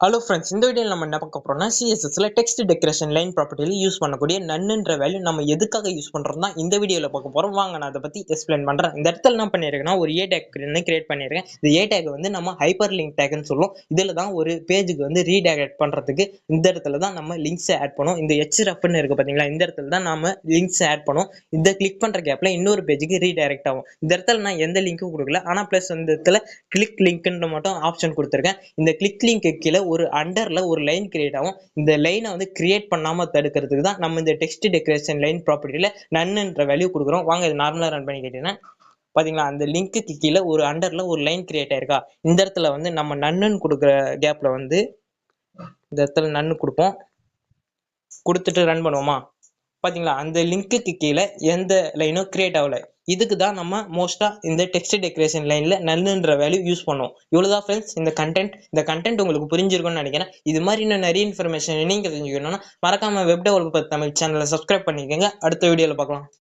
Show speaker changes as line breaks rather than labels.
Hello friends, இந்த வீடியோவில் நம்ம என்ன பார்க்க போறோம்னா சிஎஸ்எஸ்ல டெக்ஸ்ட் டெக்கரேஷன் லைன் ப்ராப்பர்ட்டியில் யூஸ் பண்ணக்கூடிய நன்னுன்ற வேல்யூ நம்ம எதுக்காக யூஸ் பண்ணுறோம்னா இந்த வீடியோவில் பார்க்க போகிறோம். வாங்க நான் அதை பற்றி எக்ஸ்பிளைன் பண்ணுறேன். இந்த இடத்துல என்ன பண்ணியிருக்கேன்னா ஒரு ஏ டேக் கிரியேட் பண்ணியிருக்கேன். இந்த ஏ டேக் வந்து நம்ம ஹைப்பர் லிங்க் டேக்னு சொல்லுவோம். இதில் தான் ஒரு பேஜுக்கு வந்து ரீடைரக்ட் பண்ணுறதுக்கு இந்த இடத்துல தான் நம்ம லிங்க்ஸை ஆட் பண்ணுவோம். இந்த HREFன்னு இருக்குது பார்த்தீங்களா, இந்த இடத்துல தான் நம்ம லிங்க்ஸை ஆட் பண்ணுவோம். இந்த கிளிக் பண்ணுற கேப்பில் இன்னொரு பேஜுக்கு ரீடைரக்ட் ஆகும். இந்த இடத்துல நான் எந்த லிங்க்கும் கொடுக்கல, ஆனால் ப்ளஸ் இந்த இடத்துல கிளிக் லிங்க்ன்ற மட்டும் ஆப்ஷன் கொடுத்துருக்கேன். இந்த கிளிக் லிங்க் கீழே ஒரு அண்டர்ல ஒரு லைன் கிரியேட் ஆகும். இந்த லைனை வந்து கிரியேட் பண்ணாம தடுக்கிறதுக்கு தான் நம்ம இந்த டெக்ஸ்ட் டெக்கரேஷன் லைன் ப்ராப்பர்ட்டியில நன்னுன்ற வேல்யூ கொடுக்குறோம். வாங்க இது நார்மலா ரன் பண்ணி கேட்டீங்கன்னா பாத்தீங்களா, அந்த லிங்க்கு கீழே ஒரு அண்டர்ல ஒரு லைன் கிரியேட் ஆயிருக்கா. இந்த இடத்துல வந்து நம்ம நன்னுன்னு கொடுக்குற கேப்ல வந்து இந்த இடத்துல நன்னு கொடுப்போம். கொடுத்துட்டு ரன் பண்ணுவோமா, பாத்தீங்களா அந்த லிங்க்கு கீழே எந்த லைனும் கிரியேட் ஆகல. இதுக்கு தான் நம்ம மோஸ்டா இந்த டெக்ஸ்ட் டெக்கரேஷன் லைன்ல நல்லுன்ற வேல்யூ யூஸ் பண்ணுவோம். இவ்வளவுதான் ஃப்ரெண்ட்ஸ் இந்த கண்டென்ட் உங்களுக்கு புரிஞ்சிருக்கும்னு நினைக்கிறேன். இது மாதிரி இன்னும் நிறைய இன்ஃபர்மேஷன் நீங்க தெரிஞ்சுக்கணும்னா மறக்காம வெப் டெவலப்பர் தமிழ் சேனலை சப்ஸ்கிரைப் பண்ணிக்கோங்க. அடுத்த வீடியோல பார்க்கலாம்.